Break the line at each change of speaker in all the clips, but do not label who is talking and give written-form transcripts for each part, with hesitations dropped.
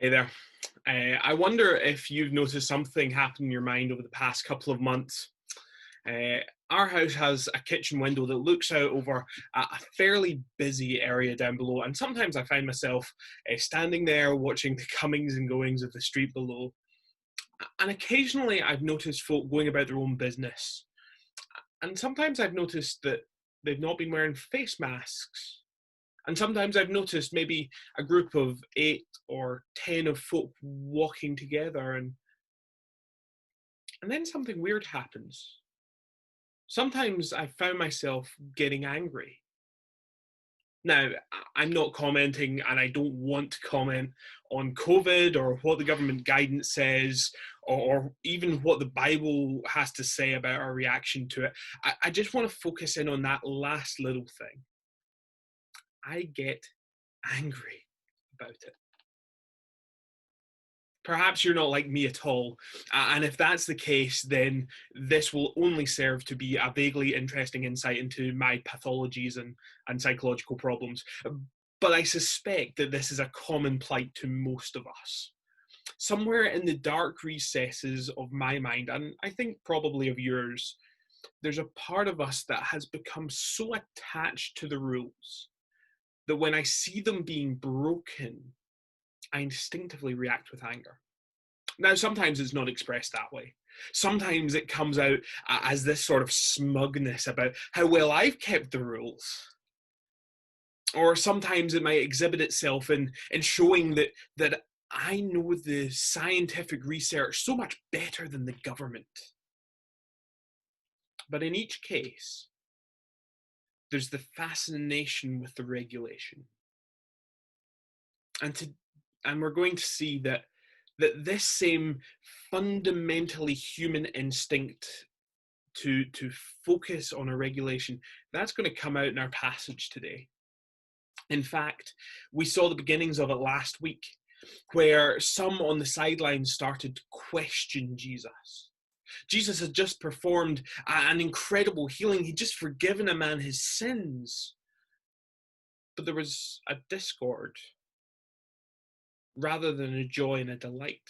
Hey there. I wonder if you've noticed something happen in your mind over the past couple of months. Uh, our house has a kitchen window that looks out over a fairly busy area down below, and sometimes I find myself standing there watching the comings and goings of the street below. And occasionally I've noticed folk going about their own business, and sometimes I've noticed that they've not been wearing face masks. And sometimes I've noticed maybe a group of 8 or 10 of folk walking together, and then something weird happens. Sometimes I found myself getting angry. Now, I'm not commenting, and I don't want to comment on COVID or what the government guidance says, or even what the Bible has to say about our reaction to it. I just want to focus in on that last little thing. I get angry about it. Perhaps you're not like me at all. And if that's the case, then this will only serve to be a vaguely interesting insight into my pathologies and psychological problems. But I suspect that this is a common plight to most of us. Somewhere in the dark recesses of my mind, and I think probably of yours, there's a part of us that has become so attached to the rules that when I see them being broken, I instinctively react with anger. Now, sometimes it's not expressed that way. Sometimes it comes out as this sort of smugness about how well I've kept the rules. Or sometimes it might exhibit itself in showing that I know the scientific research so much better than the government. But in each case, there's the fascination with the regulation. And we're going to see that this same fundamentally human instinct to focus on a regulation, that's going to come out in our passage today. In fact, we saw the beginnings of it last week, where some on the sidelines started to question Jesus. Jesus had just performed an incredible healing. He'd just forgiven a man his sins. But there was a discord rather than a joy and a delight.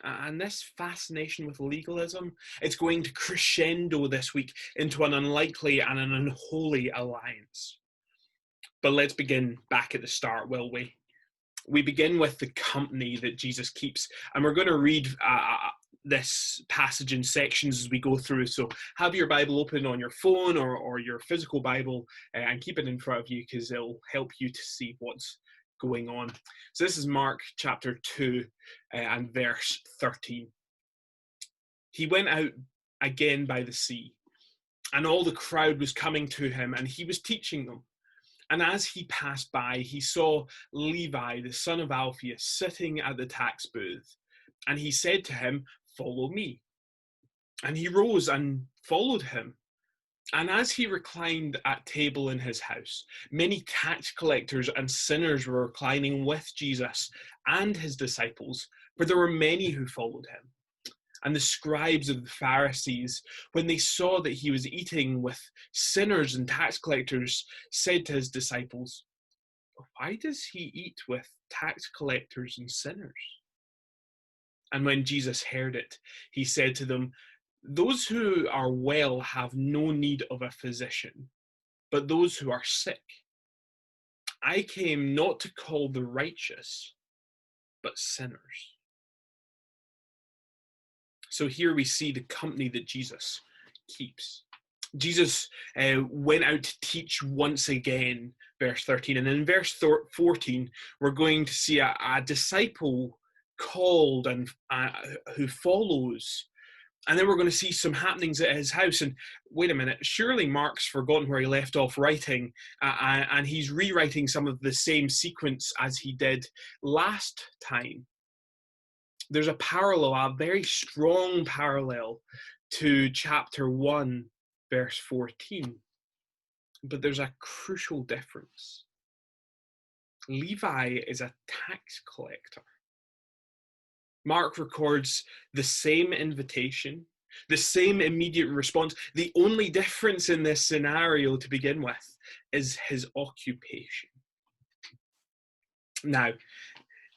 And this fascination with legalism, it's going to crescendo this week into an unlikely and an unholy alliance. But let's begin back at the start, will we? We begin with the company that Jesus keeps, and we're going to read this passage in sections as we go through. So have your Bible open on your phone or your physical Bible and keep it in front of you, because it'll help you to see what's going on. So this is Mark chapter 2 and verse 13. He went out again by the sea, and all the crowd was coming to him, and he was teaching them. And as he passed by, he saw Levi, the son of Alphaeus, sitting at the tax booth. And he said to him, "Follow me." And he rose and followed him. And as he reclined at table in his house, many tax collectors and sinners were reclining with Jesus and his disciples, for there were many who followed him. And the scribes of the Pharisees, when they saw that he was eating with sinners and tax collectors, said to his disciples, "Why does he eat with tax collectors and sinners?" And when Jesus heard it, he said to them, "Those who are well have no need of a physician, but those who are sick. I came not to call the righteous, but sinners." So here we see the company that Jesus keeps. Jesus went out to teach once again, verse 13. And in verse 14, we're going to see a disciple called and who follows. And then we're going to see some happenings at his house. And wait a minute, surely Mark's forgotten where he left off writing, and he's rewriting some of the same sequence as he did last time. There's a parallel, a very strong parallel to chapter 1, verse 14. But there's a crucial difference. Levi is a tax collector. Mark records the same invitation, the same immediate response. The only difference in this scenario to begin with is his occupation. Now,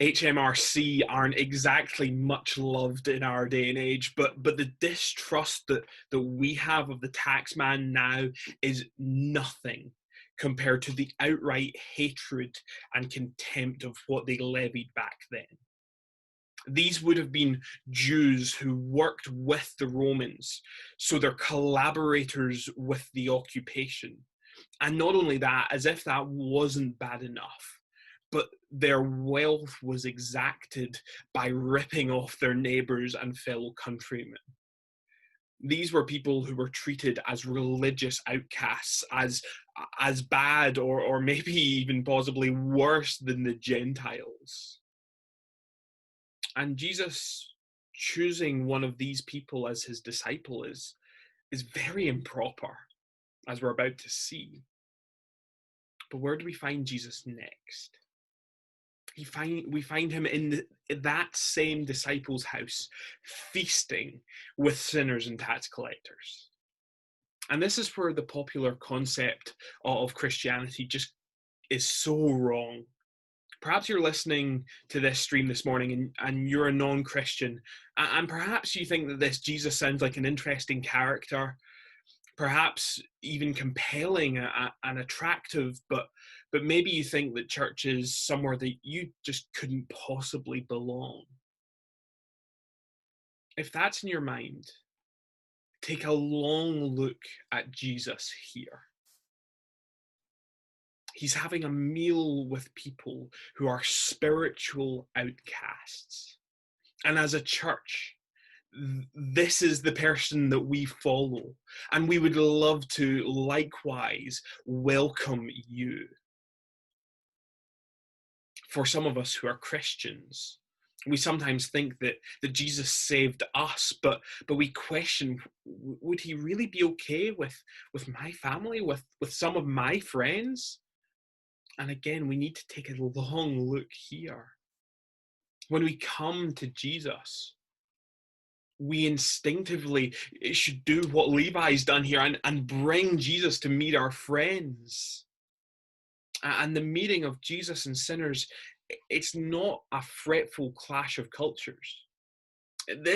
HMRC aren't exactly much loved in our day and age, but the distrust that we have of the taxman now is nothing compared to the outright hatred and contempt of what they levied back then. These would have been Jews who worked with the Romans, so they're collaborators with the occupation. And not only that, as if that wasn't bad enough, but their wealth was exacted by ripping off their neighbors and fellow countrymen. These were people who were treated as religious outcasts, as bad or maybe even possibly worse than the Gentiles. And Jesus choosing one of these people as his disciple is very improper, as we're about to see. But where do we find Jesus next? We find him in that same disciples' house, feasting with sinners and tax collectors. And this is where the popular concept of Christianity just is so wrong. Perhaps you're listening to this stream this morning and you're a non-Christian, and perhaps you think that this Jesus sounds like an interesting character, perhaps even compelling and attractive, but maybe you think that church is somewhere that you just couldn't possibly belong. If that's in your mind, take a long look at Jesus here. He's having a meal with people who are spiritual outcasts. And as a church, this is the person that we follow. And we would love to likewise welcome you. For some of us who are Christians, we sometimes think that Jesus saved us, but we question, would he really be okay with my family, with some of my friends? And again, we need to take a long look here. When we come to Jesus, we instinctively should do what Levi's done here and bring Jesus to meet our friends. And the meeting of Jesus and sinners, it's not a fretful clash of cultures.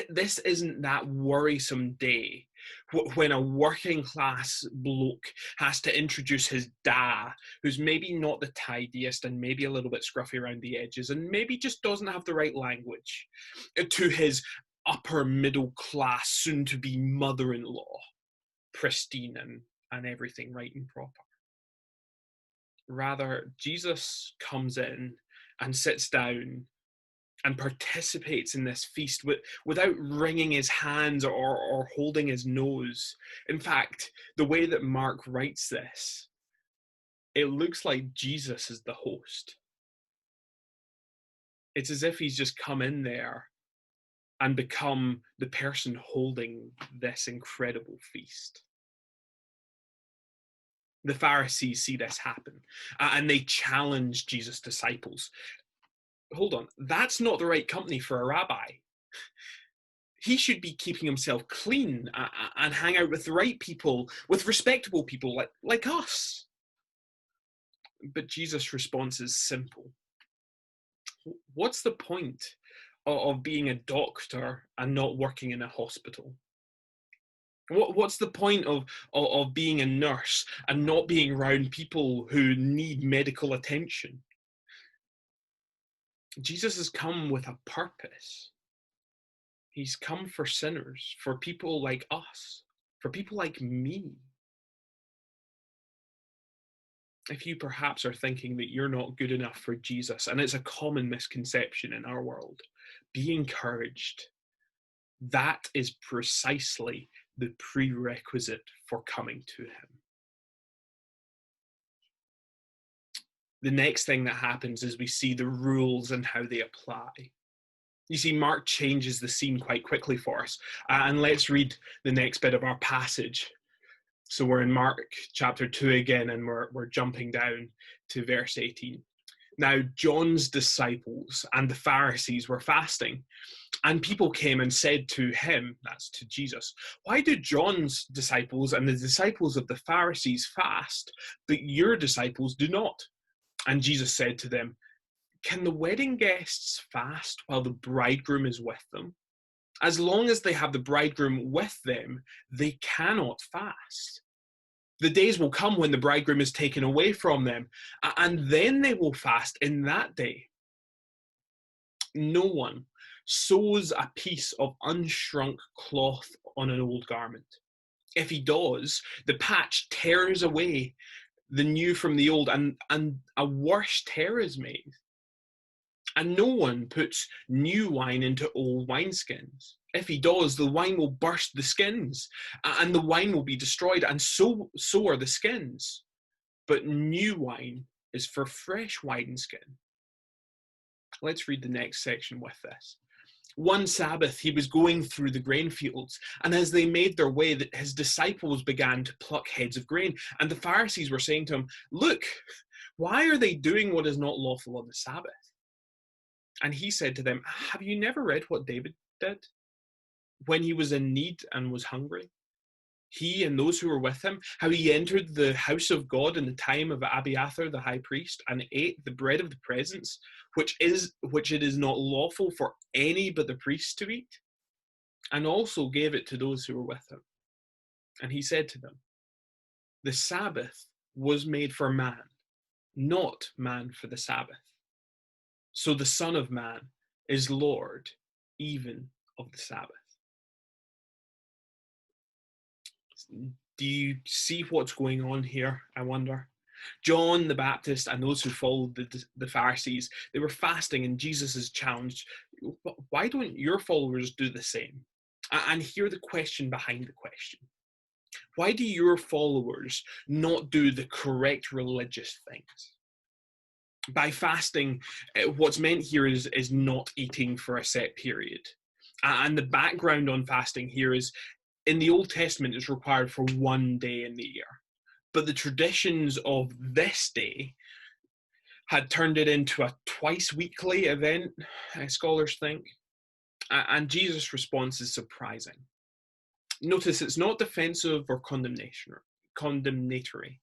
This isn't that worrisome day when a working class bloke has to introduce his da, who's maybe not the tidiest and maybe a little bit scruffy around the edges and maybe just doesn't have the right language, to his upper middle class soon-to-be mother-in-law, pristine and everything right and proper. Rather, Jesus comes in and sits down and participates in this feast without wringing his hands or holding his nose. In fact, the way that Mark writes this, it looks like Jesus is the host. It's as if he's just come in there and become the person holding this incredible feast. The Pharisees see this happen, and they challenge Jesus' disciples. Hold on, that's not the right company for a rabbi. He should be keeping himself clean and hang out with the right people, with respectable people like us. But Jesus' response is simple. What's the point of being a doctor and not working in a hospital? What's the point of being a nurse and not being around people who need medical attention? Jesus has come with a purpose. He's come for sinners, for people like us, for people like me. If you perhaps are thinking that you're not good enough for Jesus, and it's a common misconception in our world, be encouraged. That is precisely the prerequisite for coming to him. The next thing that happens is we see the rules and how they apply. You see, Mark changes the scene quite quickly for us. And let's read the next bit of our passage. So we're in Mark chapter 2 again, and we're jumping down to verse 18. Now, John's disciples and the Pharisees were fasting, and people came and said to him, that's to Jesus, why do John's disciples and the disciples of the Pharisees fast, but your disciples do not? And Jesus said to them, Can the wedding guests fast while the bridegroom is with them? As long as they have the bridegroom with them, they cannot fast. The days will come when the bridegroom is taken away from them, and then they will fast in that day. No one sews a piece of unshrunk cloth on an old garment. If he does, the patch tears away the new from the old, and a worse tear is made. And no one puts new wine into old wineskins. If he does, the wine will burst the skins, and the wine will be destroyed, and so are the skins. But new wine is for fresh wineskin. Let's read the next section with this. One Sabbath, he was going through the grain fields, and as they made their way, his disciples began to pluck heads of grain. And the Pharisees were saying to him, "Look, why are they doing what is not lawful on the Sabbath?" And he said to them, "Have you never read what David did when he was in need and was hungry? He and those who were with him, how he entered the house of God in the time of Abiathar the high priest and ate the bread of the presence, which it is not lawful for any but the priests to eat, and also gave it to those who were with him. And he said to them, the Sabbath was made for man, not man for the Sabbath. So the Son of Man is Lord even of the Sabbath." Do you see what's going on here, I wonder? John the Baptist and those who followed the Pharisees, they were fasting, and Jesus is challenged, why don't your followers do the same? And hear the question behind the question. Why do your followers not do the correct religious things? By fasting, what's meant here is not eating for a set period. And the background on fasting here is, in the Old Testament, it's required for one day in the year. But the traditions of this day had turned it into a twice weekly event, scholars think. And Jesus' response is surprising. Notice it's not defensive or condemnatory,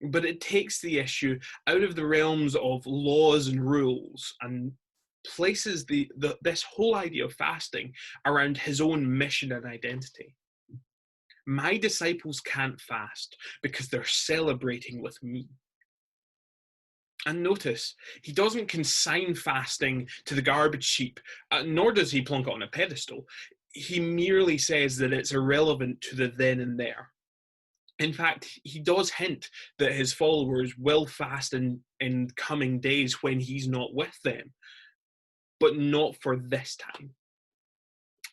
but it takes the issue out of the realms of laws and rules and places this whole idea of fasting around his own mission and identity. My disciples can't fast because they're celebrating with me. And notice, he doesn't consign fasting to the garbage heap, nor does he plonk it on a pedestal. He merely says that it's irrelevant to the then and there. In fact, he does hint that his followers will fast in coming days when he's not with them, but not for this time.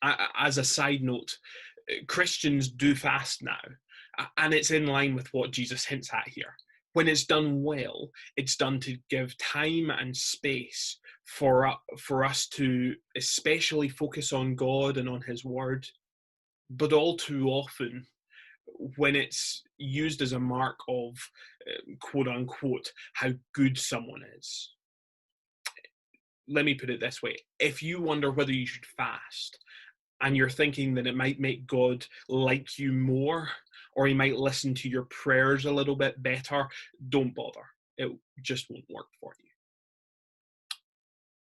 As a side note, Christians do fast now, and it's in line with what Jesus hints at here. When it's done well, it's done to give time and space for us to especially focus on God and on his word. But all too often, when it's used as a mark of, quote unquote, how good someone is. Let me put it this way. If you wonder whether you should fast, and you're thinking that it might make God like you more, or he might listen to your prayers a little bit better, don't bother. It just won't work for you.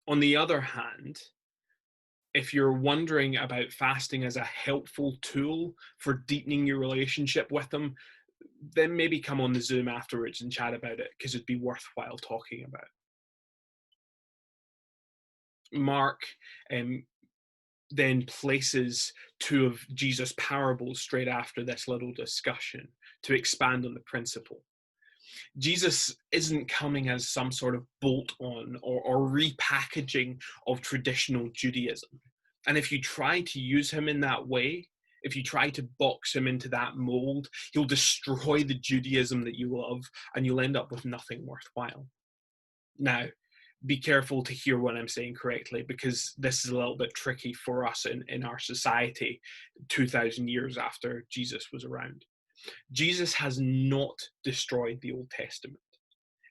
On the other hand, if you're wondering about fasting as a helpful tool for deepening your relationship with him, then maybe come on the Zoom afterwards and chat about it, because it'd be worthwhile talking about. Mark then places two of Jesus' parables straight after this little discussion to expand on the principle. Jesus isn't coming as some sort of bolt-on or repackaging of traditional Judaism. And if you try to use him in that way, if you try to box him into that mold, he'll destroy the Judaism that you love, and you'll end up with nothing worthwhile. Now, be careful to hear what I'm saying correctly, because this is a little bit tricky for us in our society 2,000 years after Jesus was around. Jesus has not destroyed the Old Testament.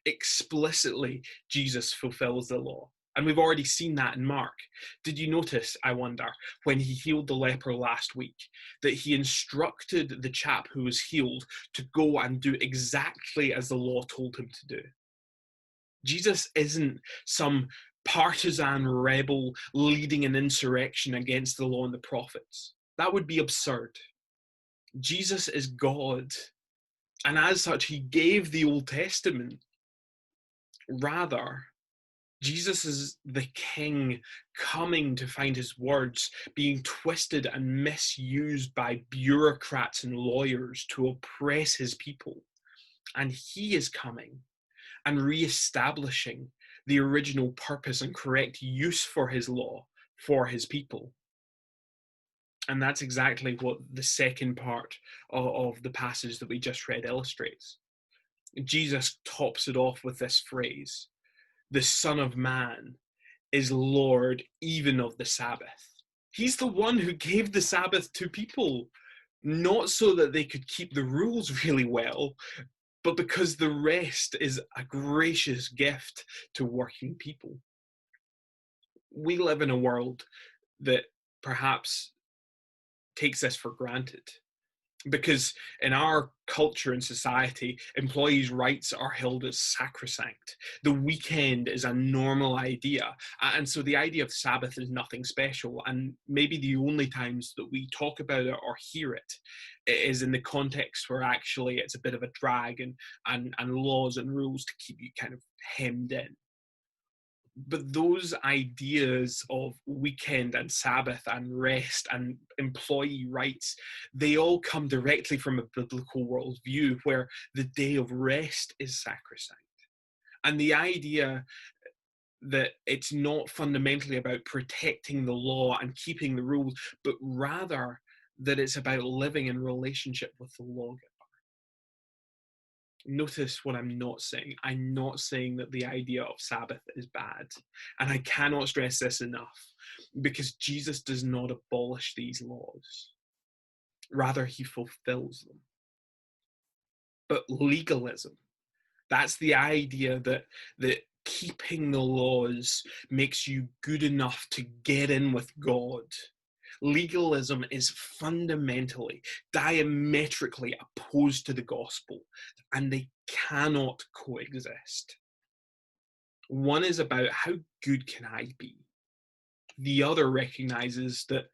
Explicitly, Jesus fulfills the law. And we've already seen that in Mark. Did you notice, I wonder, when he healed the leper last week, that he instructed the chap who was healed to go and do exactly as the law told him to do? Jesus isn't some partisan rebel leading an insurrection against the law and the prophets. That would be absurd. Jesus is God, and as such, he gave the Old Testament. Rather, Jesus is the king coming to find his words being twisted and misused by bureaucrats and lawyers to oppress his people. And he is coming and re-establishing the original purpose and correct use for his law for his people. And that's exactly what the second part of the passage that we just read illustrates. Jesus tops it off with this phrase, the Son of Man is Lord even of the Sabbath. He's the one who gave the Sabbath to people, not so that they could keep the rules really well, but because the rest is a gracious gift to working people. We live in a world that perhaps takes this for granted, because in our culture and society, employees' rights are held as sacrosanct. The weekend is a normal idea. And so the idea of Sabbath is nothing special. And maybe the only times that we talk about it or hear it is in the context where actually it's a bit of a drag and laws and rules to keep you kind of hemmed in. But those ideas of weekend and Sabbath and rest and employee rights, they all come directly from a biblical worldview where the day of rest is sacrosanct. And the idea that it's not fundamentally about protecting the law and keeping the rules, but rather that it's about living in relationship with the lawgiver. Notice what I'm not saying. I'm not saying that the idea of Sabbath is bad. And I cannot stress this enough, because Jesus does not abolish these laws. Rather, he fulfills them. But legalism, that's the idea that keeping the laws makes you good enough to get in with God. Legalism is fundamentally, diametrically opposed to the gospel, and they cannot coexist. One is about how good can I be? The other recognizes that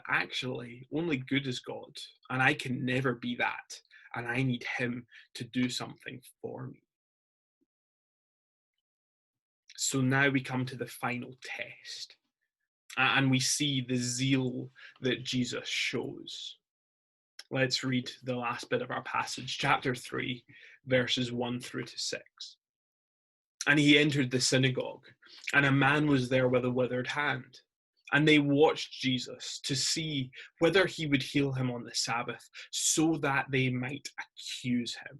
actually only good is God, and I can never be that, and I need him to do something for me. So now we come to the final test. And we see the zeal that Jesus shows. Let's read the last bit of our passage, chapter 3, verses 1 through to 6. And he entered the synagogue, and a man was there with a withered hand. And they watched Jesus to see whether he would heal him on the Sabbath, so that they might accuse him.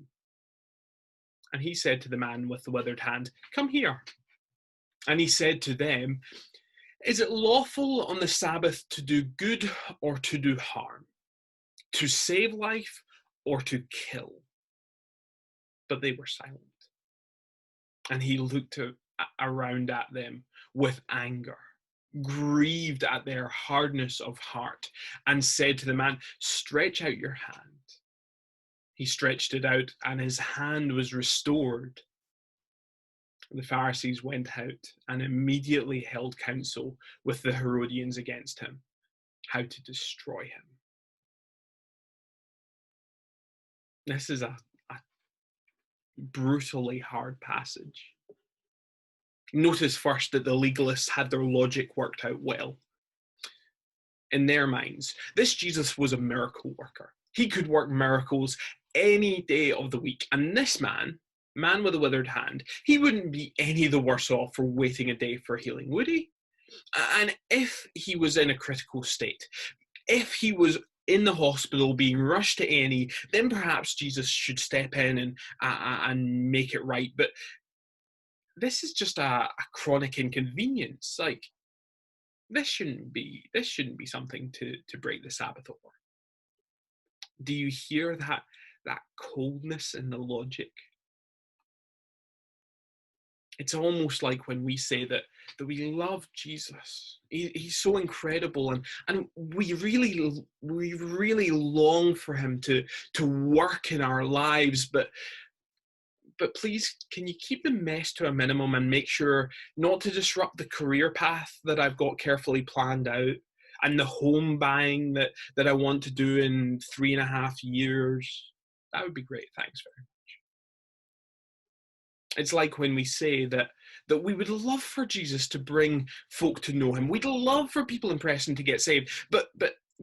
And he said to the man with the withered hand, "Come here." And he said to them, "Is it lawful on the Sabbath to do good or to do harm? To save life or to kill?" But they were silent. And he looked around at them with anger, grieved at their hardness of heart, and said to the man, "Stretch out your hand." He stretched it out, and his hand was restored. The Pharisees went out and immediately held counsel with the Herodians against him, how to destroy him. This is a brutally hard passage. Notice first that the legalists had their logic worked out well. In their minds, this Jesus was a miracle worker. He could work miracles any day of the week. And this man with a withered hand, he wouldn't be any the worse off for waiting a day for healing, would he? And if he was in a critical state, if he was in the hospital being rushed to A&E, then perhaps Jesus should step in and make it right. But this is just a chronic inconvenience. Like, this shouldn't be something to break the Sabbath over. Do you hear that coldness in the logic? It's almost like when we say that we love Jesus. He's so incredible, and we really long for him to work in our lives, but But please, can you keep the mess to a minimum and make sure not to disrupt the career path that I've got carefully planned out and the home buying that I want to do in 3.5 years? That would be great. Thanks very much. It's like when we say that we would love for Jesus to bring folk to know him. We'd love for people in Preston to get saved. But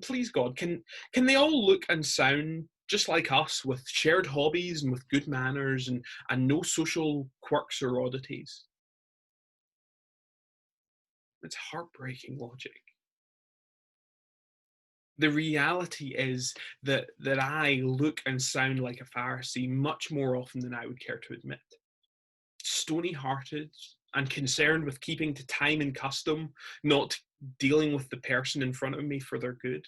please God, can they all look and sound just like us, with shared hobbies and with good manners and no social quirks or oddities? It's heartbreaking logic. The reality is that I look and sound like a Pharisee much more often than I would care to admit. Stony-hearted and concerned with keeping to time and custom, not dealing with the person in front of me for their good.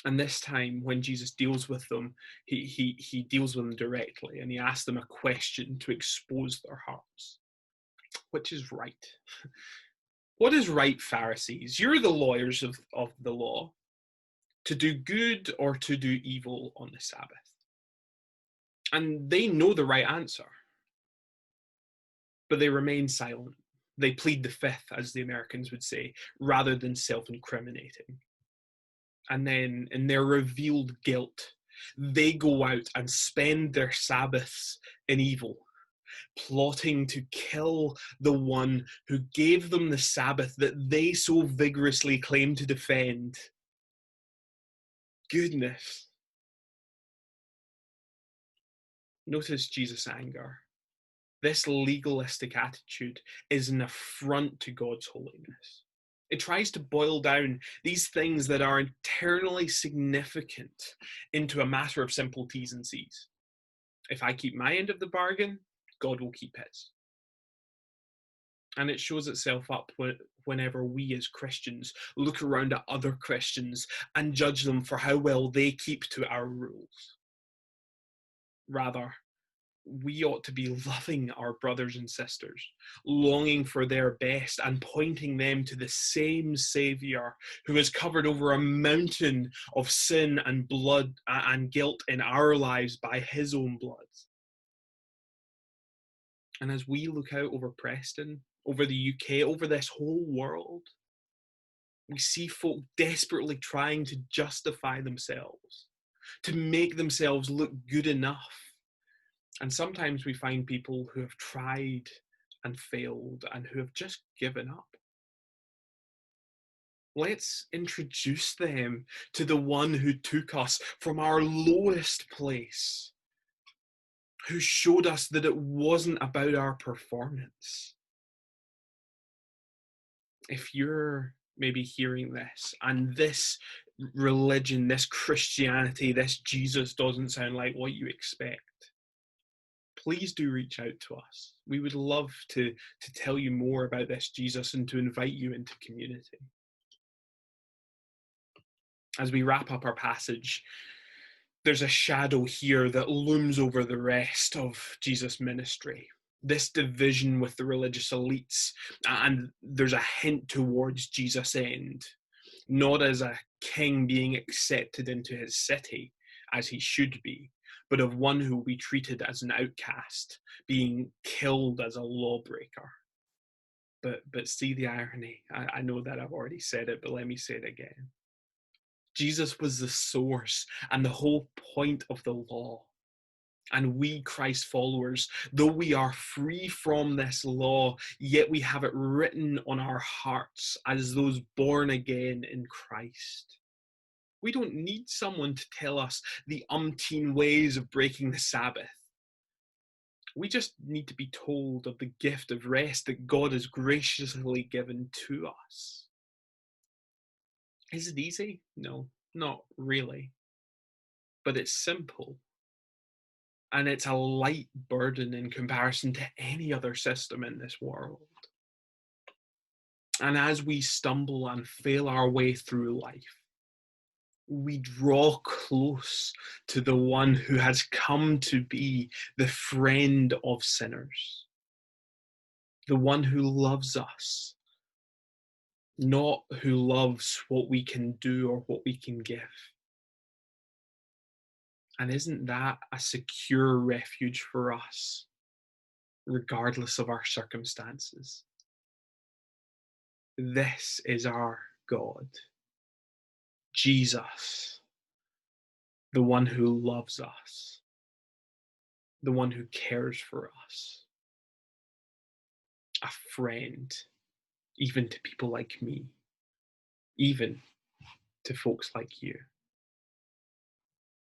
And this time, when Jesus deals with them, he deals with them directly, and he asks them a question to expose their hearts. Which is right? What is right, Pharisees? You're the lawyers of the law. To do good or to do evil on the Sabbath? And they know the right answer, but they remain silent. They plead the fifth, as the Americans would say, rather than self-incriminating. And then, in their revealed guilt, they go out and spend their Sabbaths in evil, plotting to kill the one who gave them the Sabbath that they so vigorously claim to defend. Goodness. Notice Jesus' anger. This legalistic attitude is an affront to God's holiness. It tries to boil down these things that are eternally significant into a matter of simple T's and C's. If I keep my end of the bargain, God will keep his. And it shows itself up whenever we as Christians look around at other Christians and judge them for how well they keep to our rules. Rather, we ought to be loving our brothers and sisters, longing for their best and pointing them to the same Saviour who has covered over a mountain of sin and blood and guilt in our lives by his own blood. And as we look out over Preston, over the UK, over this whole world, we see folk desperately trying to justify themselves, to make themselves look good enough. And sometimes we find people who have tried and failed and who have just given up. Let's introduce them to the one who took us from our lowest place, who showed us that it wasn't about our performance. If you're maybe hearing this and this religion, this Christianity, this Jesus doesn't sound like what you expect, please do reach out to us. We would love to tell you more about this Jesus and to invite you into community. As we wrap up our passage, there's a shadow here that looms over the rest of Jesus' ministry. This division with the religious elites, and there's a hint towards Jesus' end, not as a king being accepted into his city, as he should be, but of one who will be treated as an outcast, being killed as a lawbreaker. But see the irony. I know that I've already said it, but let me say it again. Jesus was the source and the whole point of the law. And we, Christ followers, though we are free from this law, yet we have it written on our hearts as those born again in Christ. We don't need someone to tell us the umpteen ways of breaking the Sabbath. We just need to be told of the gift of rest that God has graciously given to us. Is it easy? No, not really. But it's simple. And it's a light burden in comparison to any other system in this world. And as we stumble and fail our way through life, we draw close to the one who has come to be the friend of sinners, the one who loves us, not who loves what we can do or what we can give. And isn't that a secure refuge for us, regardless of our circumstances? This is our God, Jesus, the one who loves us, the one who cares for us, a friend, even to people like me, even to folks like you.